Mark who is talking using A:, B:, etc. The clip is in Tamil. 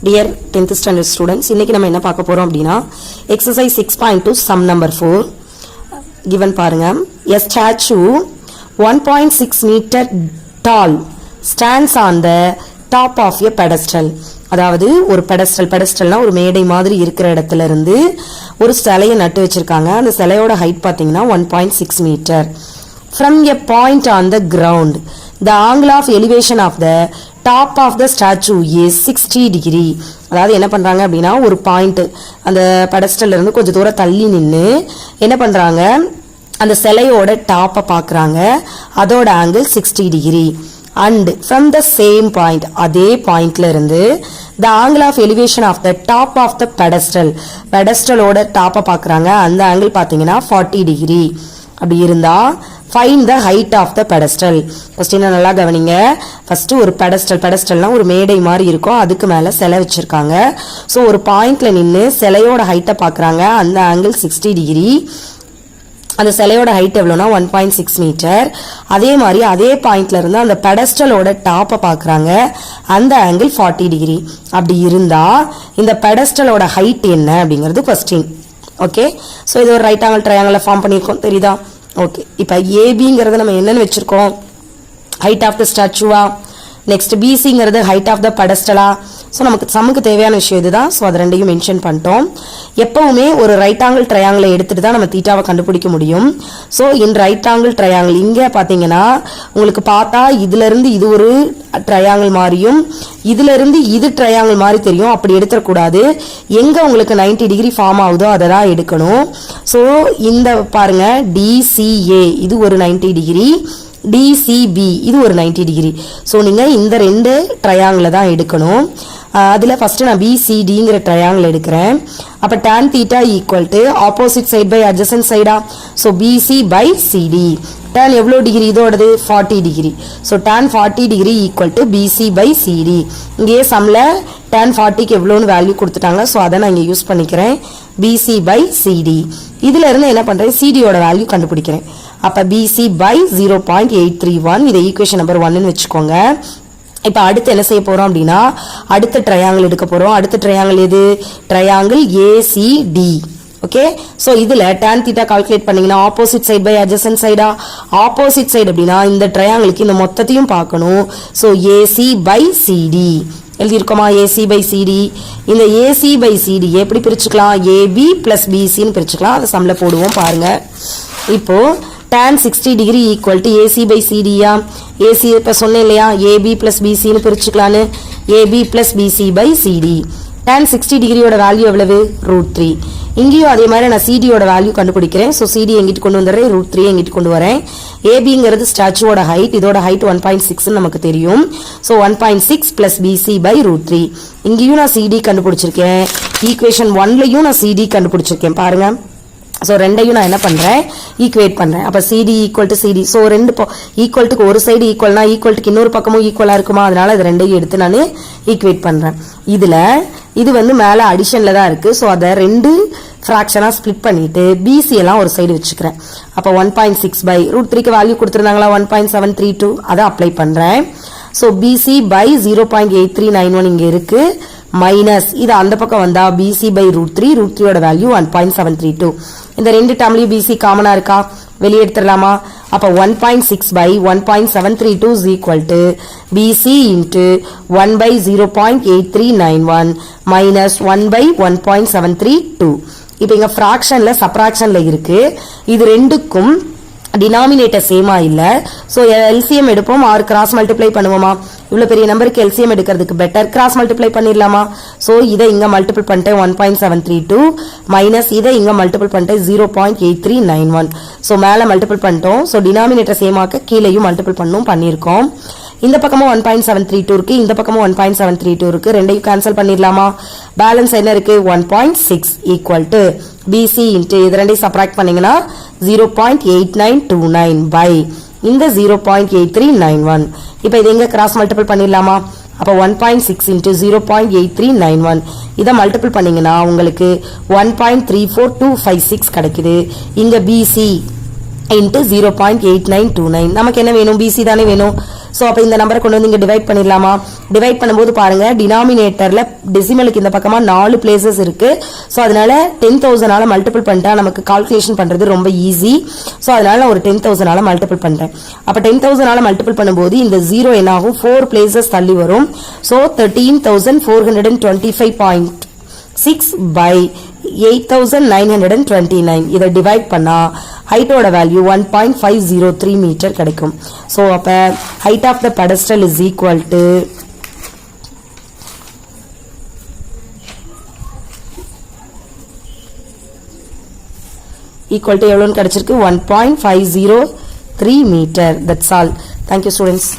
A: Dear 10th standard students, இன்னைக்கு நம்ம என்ன பார்க்க போறோம் அப்படினா exercise 6.2 sum number 4 given பாருங்க. A statue 1.6 meter tall stands on the top of a pedestal. அதாவது ஒரு பெடஸ்டல்னா ஒரு மேடை மாதிரி இருக்கிற இடத்துல இருந்து ஒரு சிலையை நட்டு வச்சிருக்காங்க. அந்த சிலையோட ஹைட் பாத்தீங்கன்னா 1.6 metre. From a point on the ground, the angle of elevation of the top of the statue is 60 degree. அதாவது என்ன பண்றாங்க அப்படின்னா ஒரு பாயிண்ட் அந்த பெடஸ்டல்ல இருந்து கொஞ்சம் தூரம் தள்ளி நின்னு என்ன பண்றாங்க, அந்த சிலையோட டாப்பை பார்க்கறாங்க. அதோட angle 60 degree. And from the same point, அதே பாயிண்ட்ல இருந்து the angle of elevation of the top of the pedestalோட டாப்பை பார்க்கறாங்க. அந்த ஆங்கிள் பாத்தீங்கன்னா 40 டிகிரி. அப்படி இருந்தா find the height of the pedestal. First என்ன நல்லா கவனிங்க. ஃபர்ஸ்ட் ஒரு பெடஸ்டல்னா ஒரு மேடை மாதிரி இருக்கும், அதுக்கு மேல சிலை வச்சிருக்காங்க. சோ ஒரு பாயிண்ட்ல நின்னு சிலையோட ஹைட்டை பார்க்கறாங்க. அந்த ஆங்கிள் 60 டிகிரி. அந்த சிலையோட ஹைட் எவ்வளவுனா 1.6 மீட்டர். அதே மாதிரி அதே பாயிண்ட்ல இருந்து அந்த பெடஸ்டலோட டாப்பை பார்க்கறாங்க. அந்த ஆங்கிள் 40 டிகிரி. அப்படி இருந்தா இந்த பெடஸ்டலோட ஹைட் என்ன அப்படிங்கிறது क्वेश्चन. ஓகே, சோ இது ஒரு ரைட் ஆங்கிள் ட்ரையாங்கிள ஃபார்ம் பண்ணிருக்கோம், தெரியுதா? ஓகே, இப்போ ஏபிங்கிறது நம்ம என்னன்னு வச்சிருக்கோம், ஹைட் ஆஃப் த ஸ்டாச்சுவா. நெக்ஸ்ட் பிசிங்கிறது ஹைட் ஆஃப் த பெடஸ்டலா. ஸோ நமக்கு சம்முக்கு தேவையான விஷயம் இதுதான். ஸோ அது ரெண்டையும் மென்ஷன் பண்ணிட்டோம். எப்பவுமே ஒரு ரைட் ஆங்கிள் ட்ரையாங்கிளை எடுத்துட்டு தான் நம்ம தீட்டாவை கண்டுபிடிக்க முடியும். So in right angle triangle இங்கே பார்த்தீங்கன்னா உங்களுக்கு பார்த்தா இதுல இருந்து இது ஒரு ட்ரையாங்கிள் மாதிரியும் இதுல இருந்து இது ட்ரையாங்கிள் மாதிரி தெரியும். அப்படி எடுத்துடக்கூடாது. எங்க உங்களுக்கு 90 டிகிரி ஃபார்ம் ஆகுதோ அதை தான் எடுக்கணும். ஸோ இந்த பாருங்க டிசிஏ இது ஒரு 90 டிகிரி, டிசிபி இது ஒரு 90 டிகிரி. ஸோ நீங்க இந்த ரெண்டு ட்ரையாங்கிளை தான் எடுக்கணும். அதில் ஃபர்ஸ்ட் நான் பிசிடிங்கிற ட்ரையாங்கிள் எடுக்கிறேன். அப்போ tan theta equal to opposite side by adjacent சைடா. So BC by CD. tan எவ்வளோ டிகிரி இதோடது 40 degree. So tan 40 degree equal to BC by CD. இங்கேயே சம்ல tan 40க்கு எவ்வளோன்னு வேல்யூ கொடுத்துட்டாங்க. ஸோ அதை நான் இங்கே யூஸ் பண்ணிக்கிறேன். PC by CD. இதுல இருந்து என்ன பண்றேன், சிடியோட வேல்யூ கண்டுபிடிக்கிறேன். அப்ப பிசி பை 0.831 இதை ஈக்குவேஷன் நம்பர் 1ன்னு வச்சுக்கோங்க. இப்ப அடுத்து என்ன செய்ய போறோம் அப்படின்னா அடுத்த ட்ரையாங்கிள் எடுக்க போறோம். அடுத்த ட்ரையாங்கிள் எது, ட்ரையாங்கிள் ஏசிடி. ஓகே, சோ இதுல tan தீட்டா கால்குலேட் பண்ணீங்கன்னா ஆப்போசிட் சைடு பை அட்ஜசன்ட் சைடா. ஆப்போசிட் சைடு அப்படின்னா இந்த ட்ரையாங்கிளுக்கு இந்த மொத்தத்தையும் பார்க்கணும். சோ ஏசி பை சிடி எழுதியிருக்கோமா, ஏசி பை சிடி. இந்த ஏசி பை சிடி எப்படி பிரிச்சுக்கலாம், ஏபி பிளஸ் பிசின்னு பிரிச்சுக்கலாம். அதை சம்ல போடுவோம் பாருங்க. இப்போ tan 60 degree equal to AC by சிடியா. ஏசி இப்ப சொன்னேன் இல்லையா, ஏபி பிளஸ் பிசின்னு பிரிச்சுக்கலான்னு. AB plus PC by CD. tan 60 டிகிரியோட வேல்யூ எவ்வளவு, √3. இங்கேயும் அதே மாதிரி நான் சிடியோட வேல்யூ கண்டுபிடிக்கிறேன். ஸோ சிடி எங்கிட்டு கொண்டு வந்துடுறேன், √3 எங்கிட்டு கொண்டு வரேன். ஏபிங்கிறது ஸ்டாச்சுவோட ஹைட், இதோட ஹைட் 1.6 நமக்கு தெரியும். So 1.6 plus PC by √3. இங்கேயும் நான் சிடி கண்டுபிடிச்சிருக்கேன். ஈக்குவேஷன் 1லயும் நான் சிடி கண்டுபிடிச்சிருக்கேன் பாருங்க. ஸோ ரெண்டையும் நான் என்ன பண்றேன், ஈக்குவேட் பண்றேன். அப்ப CD equal to CD. So ரெண்டு ஈக்குவல்ட்டுக்கு ஒரு சைடு ஈக்குவல்னா ஈக்குவல்ட்டுக்கு இன்னொரு பக்கமும் ஈக்குவலா இருக்குமா, அதனால இது ரெண்டையும் எடுத்து நான் ஈக்குவேட் பண்றேன். இதுல இது வந்து மேல அடிஷன்ல தான் இருக்கு. ஸோ அதை ரெண்டு ஃபிராக்ஷனா ஸ்பிளிட் பண்ணிட்டு பிசி எல்லாம் ஒரு சைடு வச்சுக்கிறேன். அப்ப 1.6 பை √3க்கு வேல்யூ கொடுத்துருந்தாங்களா 1.732, அதை அப்ளை பண்றேன். ஸோ பிசி பை 0.8391 இங்க இருக்கு. மைனஸ் இது அந்த பக்கம் வந்தா பிசி பை √3. √3யோட வேல்யூ 1.732. இந்த ரெண்டு டேர்ம்லயும் பிசி காமனா இருக்கா, வெளியே எடுத்துடலாமா. அப்ப 1.6 by 1.732 is equal to PC into 1 by 0.8391 minus 1 by 1.732. இப்ப இங்க ஃபிராக்ஷன்ல சப்ராக்ஷன்ல இருக்கு. இது ரெண்டுக்கும் டினாமினேட்டர் சேமா இல்ல. சோ எல்சிஎம் எடுப்போம், ஆர் கிராஸ் மல்டிப்ளை பண்ணுவோமா. இவ்வளவு பெரிய நம்பருக்கு எல்சிஎம் எடுக்கிறதுக்கு பெட்டர் கிராஸ் மல்டிப்ளை பண்ணிடலாமா. சோ இதை இங்க மல்டிபிள் பண்ணிட்டேன் 1.732 மைனஸ் இதை இங்க மல்டிபிள் பண்ணிட்டேன் 0.8391. சோ மேல மல்டிபிள் பண்ணிட்டோம். சோ டினாமினேட்டர் சேமாக்க கீழேயும் மல்டிபிள் பண்ணிருக்கோம். இந்த பக்கமும் 1.732 இருக்கு, இந்த பக்கமும் 1.732 இருக்கு. ரெண்டையும் கேன்சல் பண்ணிடலாமா. பேலன்ஸ் என்ன இருக்கு, 1.6 ஈக்குவல் டு பிசி இன்ட்டு இது ரெண்டையும் சப்ராக்ட் பண்ணீங்கன்னா 0.8929 பை இந்த 0.8391. இப்ப இது எங்க கிராஸ் மல்டிபிள் பண்ணிடலாமா. அப்ப 1.6 இன்ட்டு 0.8391 இதை மல்டிபிள் பண்ணீங்கன்னா உங்களுக்கு 1.34256 கிடைக்குது. இங்க பிசி into 0.8929 நமக்கு என்ன வேணும், BC தானே வேணும். ஸோ அப்போ இந்த நம்பரை கொண்டு வந்து இங்கே டிவைட் பண்ணிடலாமா? டிவைட் பண்ணும்போது பாருங்க, டினாமினேட்டரில் டெசிமலுக்கு இந்த பக்கமாக 4 பிளேசஸ் இருக்கு. ஸோ அதனால 10,000 மல்டிபிள் பண்ணிட்டா நமக்கு கால்குலேஷன் பண்ணுறது ரொம்ப ஈஸி. ஸோ அதனால நான் ஒரு 10,000 மல்டிபிள் பண்ணுறேன். அப்போ 10,000 மல்டிபிள் பண்ணும்போது இந்த 0 என்ன ஆகும்? 4 பிளேசஸ் தள்ளி வரும். So 13,425.6 by 8,929. இதை டிவைட் பண்ணா ஹைட்டோட வேல்யூ 1.503 மீட்டர் கிடைக்கும். ஸோ அப்போ height of the pedestal is equal to எவ்வளோன்னு கிடைச்சிருக்கு? 1.503 metre. That's all. Thank you students.